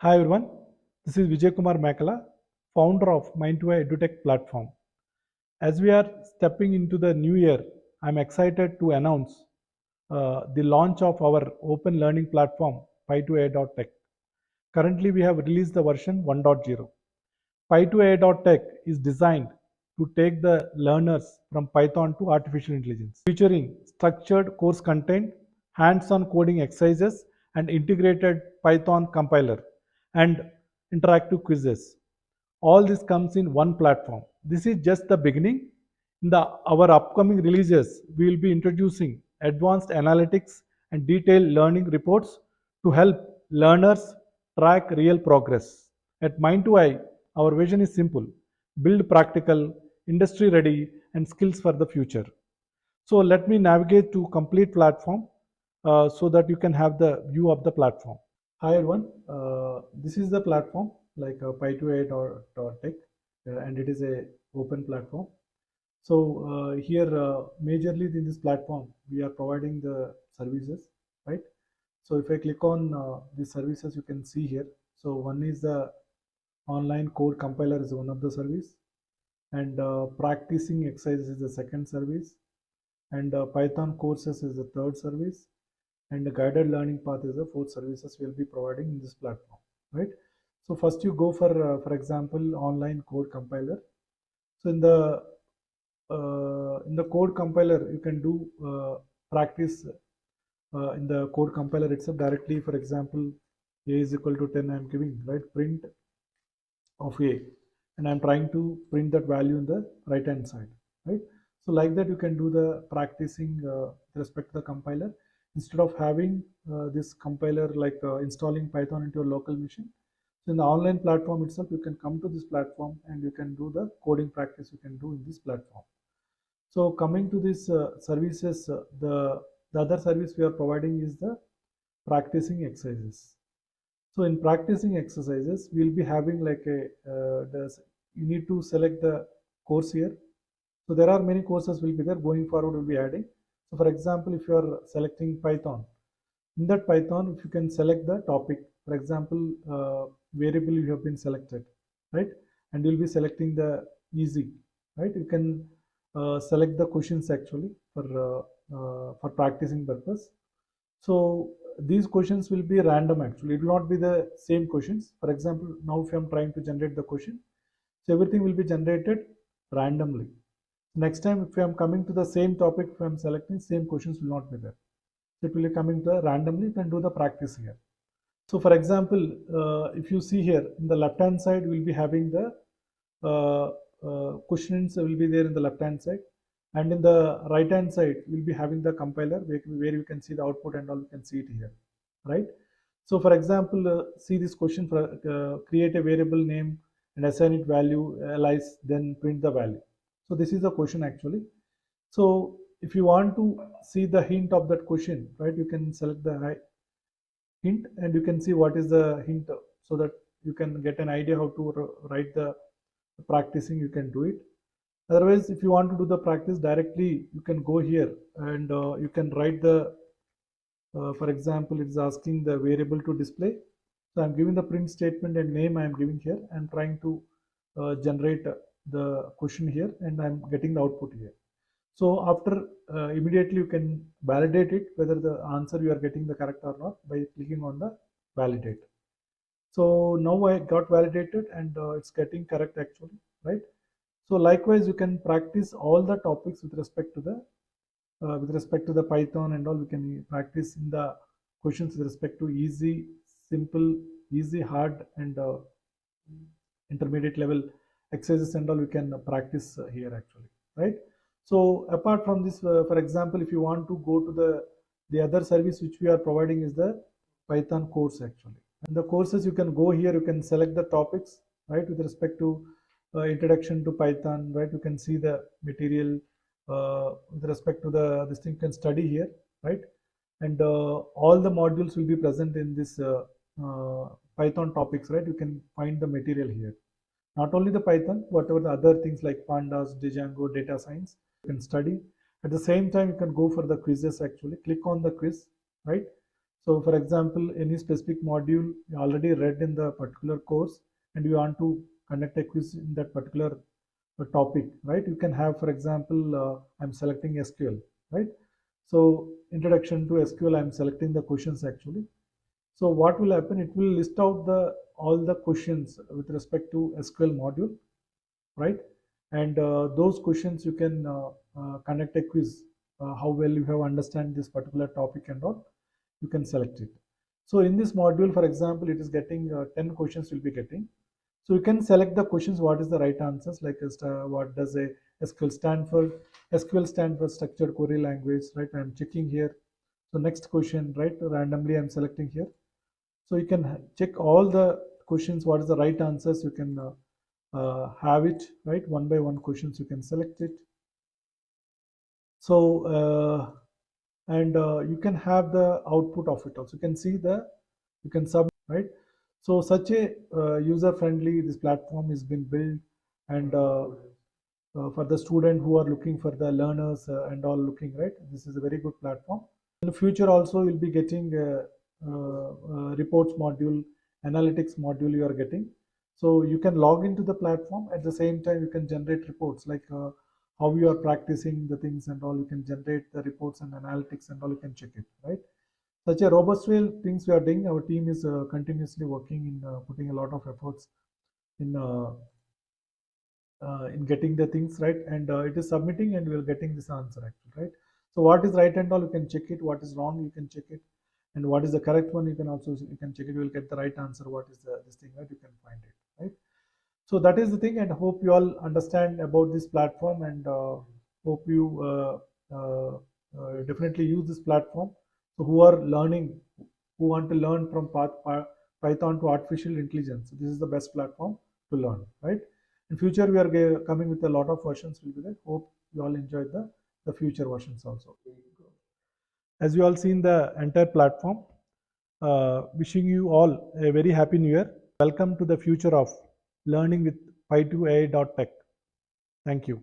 Hi everyone, this is Vijay Kumar Makala, founder of py2ai.tech platform. As we are stepping into the new year, I'm excited to announce the launch of our open learning platform py2ai.tech. Currently, we have released the version 1.0. py2ai.tech is designed to take the learners from Python to artificial intelligence, featuring structured course content, hands-on coding exercises, and integrated Python compiler and interactive quizzes. All this comes in one platform. This is just the beginning. In our upcoming releases, we will be introducing advanced analytics and detailed learning reports to help learners track real progress. At Mind2i, our vision is simple: build practical, industry ready, and skills for the future. So let me navigate to complete platform so that you can have the view of the platform. Hi everyone, this is the platform like py2ai.tech and it is a open platform. So here majorly in this platform we are providing the services, right? So if I click on the services, you can see here. So one is the online code compiler is one of the service, and practicing exercises is the second service, and Python courses is the third service, and the guided learning path is the fourth services we'll be providing in this platform, right? So first you go for example, online code compiler. So in the code compiler, you can do practice in the code compiler itself directly. For example, a is equal to 10, I'm giving, right, print of a, and I'm trying to print that value in the right hand side, right? So like that you can do the practicing with respect to the compiler, instead of having this compiler like installing Python into your local machine. So in the online platform itself, you can come to this platform and you can do the coding practice you can do in this platform. So coming to this services, the other service we are providing is the practicing exercises. So in practicing exercises, we'll be having like you need to select the course here. So there are many courses will be there. Going forward, we'll be adding. So for example, if you are selecting Python, in that Python, if you can select the topic, for example, variable you have been selected, right? And you'll be selecting the easy, right? You can select the questions actually for practicing purpose. So these questions will be random actually. It will not be the same questions. For example, now if I'm trying to generate the question, so everything will be generated randomly. Next time, if I'm coming to the same topic, if I'm selecting, same questions will not be there. So it will be coming to randomly. You can do the practice here. So for example, if you see here in the left hand side, we'll be having the questions will be there in the left hand side, and in the right hand side we'll be having the compiler where you can see the output and all. You can see it here, right? So for example, see this question for create a variable name and assign it value, alias, then print the value. So this is the question actually. So if you want to see the hint of that question, right, you can select the hint and you can see what is the hint, so that you can get an idea how to write the practicing. You can do it. Otherwise, if you want to do the practice directly, you can go here and you can write the for example, it's asking the variable to display. So I'm giving the print statement and name I'm giving here. I'm trying to generate the question here and I'm getting the output here. So after immediately you can validate it whether the answer you are getting the correct or not by clicking on the validate. So now I got validated and it's getting correct actually, right? So likewise, you can practice all the topics with respect to the Python and all. We can practice in the questions with respect to easy, simple, easy, hard, and intermediate level exercises and all. We can practice here actually, right? So apart from this, for example, if you want to go to the other service which we are providing is the Python course actually. And the courses, you can go here, you can select the topics, right, with respect to introduction to Python, right? You can see the material with respect to this thing. You can study here, right? And all the modules will be present in this Python topics, right? You can find the material here. Not only the Python, whatever the other things like Pandas, Django, data science, you can study. At the same time, you can go for the quizzes actually. Click on the quiz, right? So for example, any specific module you already read in the particular course and you want to conduct a quiz in that particular topic, right? You can have, for example, I'm selecting SQL, right? So introduction to SQL, I'm selecting the questions actually. So what will happen? It will list out the all the questions with respect to SQL module, right? And those questions you can conduct a quiz, how well you have understand this particular topic and all, you can select it. So in this module, for example, it is getting 10 questions will be getting. So you can select the questions, what is the right answers, like what does a SQL stand for? SQL stand for structured query language, right? I'm checking here. So next question, right? Randomly I'm selecting here. So you can check all the questions, what is the right answers, you can have it, right? One by one questions, you can select it. So, and you can have the output of it also. You can see you can submit, right? So such a user-friendly, this platform has been built, and for the student who are looking for the learners and all looking, right? This is a very good platform. In the future also, you'll be getting reports module, analytics module you are getting. So you can log into the platform. At the same time, you can generate reports like how you are practicing the things and all. You can generate the reports and analytics and all. You can check it, right? Such a robust way things we are doing. Our team is continuously working in putting a lot of efforts in getting the things right, and it is submitting and we are getting this answer actually, right? So what is right and all, you can check it. What is wrong, you can check it. And what is the correct one, you can also, you can check it. You will get the right answer. What is this thing, right? You can find it, right? So that is the thing, and hope you all understand about this platform, and hope you definitely use this platform. So who are learning, who want to learn from Python to artificial intelligence, this is the best platform to learn, right? In future, we are coming with a lot of versions will be there. Hope you all enjoy the future versions also. As you all seen the entire platform, wishing you all a very happy new year. Welcome to the future of learning with py2ai.tech. Thank you.